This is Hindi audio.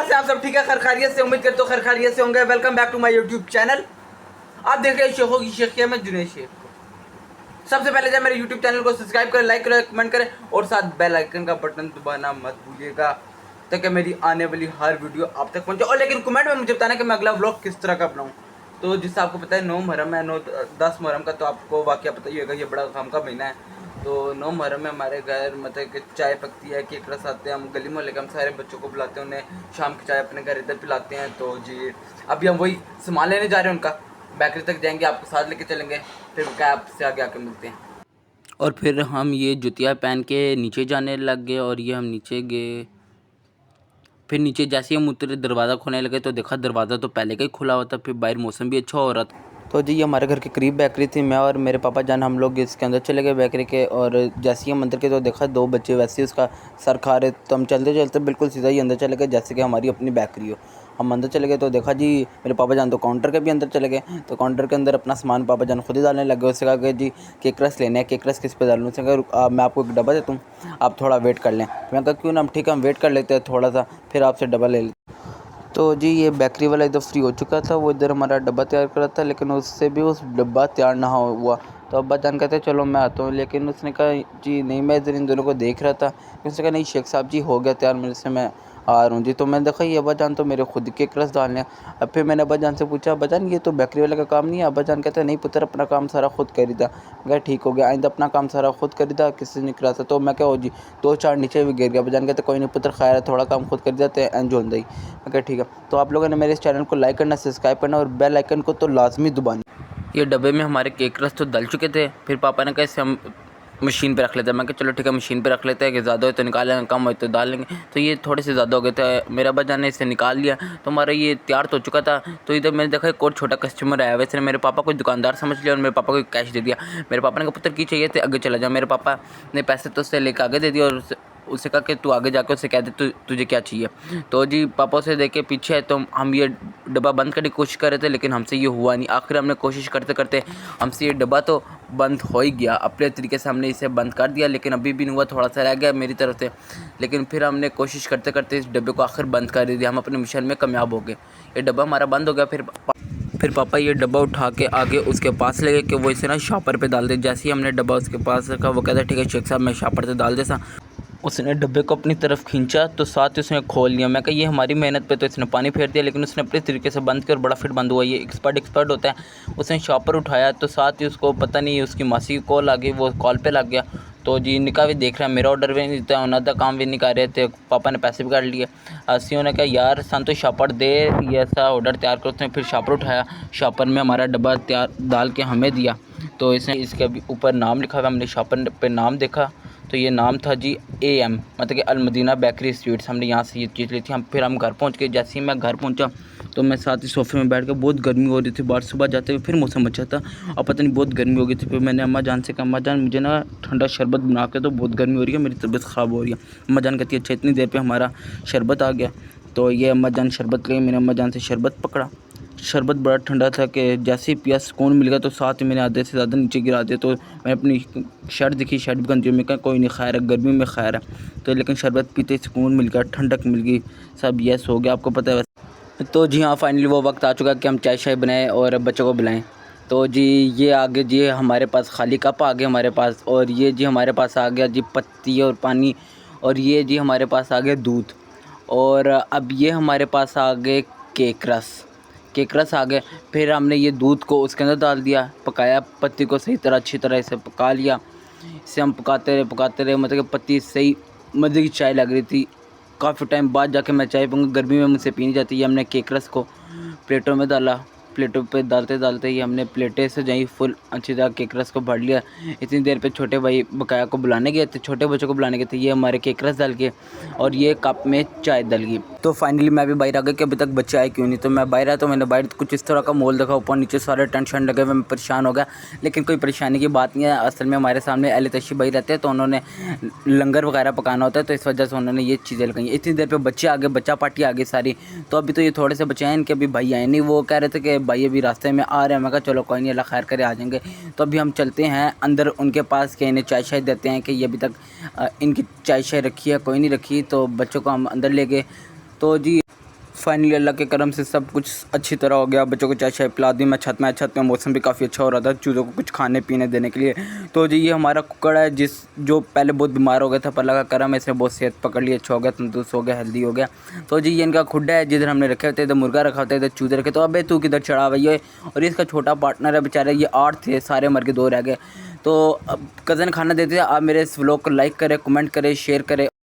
कैसे आप सब ठीक है? खैर खैरियत से, उम्मीद करते हो खैर खैरियत से होंगे। Welcome back to my YouTube channel. आप देख रहे हैं शेखों की शेखिया में जुनैद शेख को। सबसे पहले जब मेरे यूट्यूब चैनल को सब्सक्राइब करें, लाइक करें, कमेंट करें और साथ बेल आइकन का बटन दबाना मत भूलिएगा ताकि मेरी आने वाली हर वीडियो आप तक पहुंचे। और लेकिन कमेंट में मुझे बताना कि मैं अगला व्लॉग किस तरह का बनाऊं। तो जिससे आपको पता है 9 मुहर्रम है, 9-10 मुहर्रम का, तो आपको वाकया पता ही होगा, ये बड़ा काम का महीना है। तो 9 मुहर्रम में हमारे घर मतलब कि चाय पकती है, केक रस आते हैं, हम गली मोहल्ले के हम सारे बच्चों को बुलाते हैं, उन्हें शाम की चाय अपने घर इधर पिलाते हैं। तो जी अभी हम वही सामान लेने जा रहे हैं, उनका बेकरी तक जाएंगे, आपको साथ लेके चलेंगे, फिर क्या आपसे आगे आके मिलते हैं। और फिर हम ये जुतिया पहन के नीचे जाने लग गए और ये हम नीचे गए। फिर नीचे जैसे ही हम उतरे दरवाज़ा खोलने लगे तो देखा दरवाज़ा तो पहले का ही खुला हुआ था। फिर बाहर मौसम भी अच्छा हो रहा था। तो जी ये हमारे घर के करीब बेकरी थी। मैं और मेरे पापा जान हम लोग इसके अंदर चले गए बेकरी के। और जैसे ही हम अंदर के तो देखा 2 बच्चे वैसे ही उसका सर खा रहे। तो हम चलते चलते बिल्कुल सीधा ही अंदर चले गए जैसे कि हमारी अपनी बेकरी हो। हम अंदर चले गए तो देखा जी मेरे पापा जान तो काउंटर के भी अंदर चले गए। तो काउंटर के अंदर अपना सामान पापा जान खुद ही डालने लग गए। उससे कहा कि जी केक रस लेने हैं, केक रस किस पे डालूँ? उसने कहा मैं आपको एक डब्बा देता हूँ, आप थोड़ा वेट कर लें। मैं कहा क्यों ना, हम ठीक है हम वेट कर लेते हैं थोड़ा सा, फिर आपसे डब्बा ले लेते। तो जी ये बेकरी वाला इधर फ्री हो चुका था, वो इधर हमारा डब्बा तैयार कर रहा था, लेकिन उससे भी उस डब्बा तैयार ना हुआ। तो अब्बा जान कहते चलो मैं आता हूँ, लेकिन उसने कहा जी नहीं, मैं इधर इन दोनों को देख रहा था। उसने कहा नहीं शेख साहब जी हो गया तैयार मेरे से, मैं आ रहा हूँ जी। तो मैंने देखा ये अब्बा जान तो मेरे खुद के रस डालने हैं। अब फिर मैंने अब्बा जान से पूछा अब्बा जान ये तो बेकरी वाले का काम नहीं है? अब्बा जान कहते नहीं पुत्र अपना काम सारा खुद करी था। मैं कहा ठीक हो गया, आइंदा अपना काम सारा खुद करी था, किसी ने करा था। तो मैं क्या हो जी 2-4 नीचे भी गिर गया। अब्बा जान कहते कोई नहीं पुत्र खैर है, थोड़ा काम खुद कर जाते हैं एंज होंदा ही। मैं कहा ठीक है। तो आप लोगों ने मेरे इस चैनल को लाइक करना, सब्सक्राइब करना और बेल आइकन को तो लाजमी दबाना। ये डब्बे में हमारे केक रस तो डल चुके थे। फिर पापा ने कहा इसे हम मशीन पे रख लेते हैं। मैं कहा चलो ठीक है मशीन पे रख लेते हैं कि ज़्यादा हो तो निकाल लेंगे, कम हो तो डाल लेंगे। तो ये थोड़े से ज़्यादा हो गए थे। मेरा अब्बा जान ने इसे निकाल लिया तो हमारा ये तैयार तो हो चुका था। तो इधर मैंने देखा एक और छोटा कस्टमर आया। वैसे मेरे पापा को दुकानदार समझ लिया और मेरे पापा को कैश दे दिया। मेरे पापा ने कहा पुत्र की चाहिए थे, आगे चला जा। मेरे पापा ने पैसे तो उससे लेकर आगे दे दिया और उससे कहा कि तू आगे जाकर उससे कह दे तुझे क्या चाहिए। तो जी पापा से देख के पीछे है, तो हम ये डब्बा बंद करने की कोशिश कर रहे थे, लेकिन हमसे ये हुआ नहीं। आखिर हमने कोशिश करते करते हमसे ये डब्बा तो बंद हो ही गया। अपने तरीके से हमने इसे बंद कर दिया, लेकिन अभी भी नहीं हुआ, थोड़ा सा रह गया मेरी तरफ से। लेकिन फिर हमने कोशिश करते करते इस डब्बे को आखिर बंद कर दिया। हम अपने मिशन में कामयाब हो गए, ये डब्बा हमारा बंद हो गया। फिर पापा ये डब्बा उठा के आगे उसके पास ले गए कि वो इसे ना शॉपर पे डाल दे। जैसे ही हमने डब्बा उसके पास रखा वो कहता ठीक है शेख साहब मैं शॉपर से डाल देसा। उसने डब्बे को अपनी तरफ खींचा तो साथ ही उसने खोल लिया। मैं कहा ये हमारी मेहनत पे तो इसने पानी फेर दिया, लेकिन उसने अपने तरीके से बंद किया और बड़ा फिट बंद हुआ। ये एक्सपर्ट होता है। उसने शॉपर उठाया तो साथ ही उसको पता नहीं उसकी मासी की कॉल आ गई, वो कॉल पे लग गया। तो जी निकाह भी देख रहा है, मेरा ऑर्डर भी नहीं था, उन्होंने काम भी नहीं कर रहे थे, पापा ने पैसे भी काट लिए। अस्सियों ने कहा यार सन तो शॉपर दे, ये ऐसा ऑर्डर तैयार करो। उसने फिर शॉपर उठाया, शॉपर में हमारा डब्बा तैयार डाल के हमें दिया। तो इसने इसके अभी ऊपर नाम लिखा हुआ, हमने शॉपर पे नाम देखा तो ये नाम था जी AM मतलब कि अल मदीना बेकरी स्वीट्स। हमने यहाँ से ये चीज़ ली थी। फिर हम घर पहुँच गए। जैसे ही मैं घर पहुँचा तो मैं साथ ही सोफे में बैठ कर, बहुत गर्मी हो रही थी बाहर, सुबह जाते हुए फिर मौसम अच्छा था और पता नहीं बहुत गर्मी हो गई थी। फिर मैंने अम्मा जान से कहा अम्मा जान मुझे ना ठंडा शरबत बना के, तो बहुत गर्मी हो रही है, मेरी तबीयत ख़राब हो रही है। अम्मा जान कहती है अच्छा इतनी देर पर हमारा शरबत आ गया। तो ये अम्मा जान शरबत ले, मैंने अम्मा जान से शरबत पकड़ा। शरबत बड़ा ठंडा था कि जैसे ही पिया सुकून मिल गया। तो साथ ही मैंने आधे से ज़्यादा नीचे गिरा दिया। तो मैं अपनी शर्ट दिखी, शर्ट भी गंदी, मैं कहा कोई नहीं खैर है, गर्मी में खैर है। तो लेकिन शरबत पीते सुकून मिल गया, ठंडक मिल गई, सब यस हो गया, आपको पता है वैसे। तो जी हाँ फाइनली वो वक्त आ चुका कि हम चाय शाय बनाएं और बच्चों को बुलाएं। तो जी ये आगे जी हमारे पास खाली कप आ गया हमारे पास, और ये जी हमारे पास आ गया जी पत्ती और पानी, और ये जी हमारे पास आ गया दूध, और अब ये हमारे पास आ गए केक रस आ गए। फिर हमने ये दूध को उसके अंदर डाल दिया, पकाया, पत्ती को सही तरह अच्छी तरह से पका लिया। इसे हम पकाते रहे मतलब कि पत्ती सही मज़े की चाय लग रही थी। काफ़ी टाइम बाद जाके मैं चाय पीऊँगा, गर्मी में मुझसे पी नहीं जाती। ये हमने केक रस को प्लेटों में डाला, प्लेटों पे डालते ही हमने प्लेटें सजाई, फुल अच्छी तरह केक रस को भर लिया। इतनी देर पे छोटे भाई बकाया को बुलाने गए थे, छोटे बच्चों को बुलाने गए थे। ये हमारे केक रस डाल के और ये कप में चाय डल गई। तो फाइनली मैं भी बाहर आ गया कि अभी तक बच्चे आए क्यों नहीं। तो मैं बाहर आया तो मैंने बाहर कुछ इस तरह का माहौल देखा, ऊपर नीचे सारे टेंशन लगे हुए, मैं परेशान हो गया। लेकिन कोई परेशानी की बात नहीं है, असल में हमारे सामने अहले तशी भाई रहते हैं, तो उन्होंने लंगर वगैरह पकाना होता है, तो इस वजह से उन्होंने ये चीज़ें लगाई। इतनी देर पे बच्चे आ गए, बच्चा पार्टी आ गई सारी। तो अभी तो ये थोड़े से बच्चे हैं, इनके अभी भाई आए नहीं। वो कह रहे थे कि भाई अभी रास्ते में आ रहे हैं। मैं कहा चलो कोई नहीं, अल्लाह खैर करे आ जाएंगे। तो अभी हम चलते हैं अंदर उनके पास कि इन्हें चाय शाय देते हैं कि ये अभी तक इनकी चाय शाय रखी है, कोई नहीं रखी। तो बच्चों को हम अंदर ले गए। तो जी फाइनली अल्लाह के करम से सब कुछ अच्छी तरह हो गया। बच्चों को चाय शाय पिला दी। मैं छत में मौसम भी काफ़ी अच्छा हो रहा था चूज़ों को कुछ खाने पीने देने के लिए। तो जी ये हमारा कुक्कड़ है जो पहले बहुत बीमार हो गया था, पर अल्लाह का करम है इसने बहुत सेहत पकड़ ली, अच्छा हो गया, तंदुरुस्त हो गया, हेल्दी हो गया। तो जी ये इनका खुड्डा है, जिधर हमने रखे होते, इधर मुर्गा रखा होता है, इधर चूज़े रखे। तो अबे तू किधर चढ़ा हुआ है। और इसका छोटा पार्टनर है बेचारे, ये 8 थे, सारे मर के 2 रह गए। तो अब कज़न खाना देते हैं। आप मेरे इस व्लॉग को लाइक करें, कमेंट करें, शेयर करें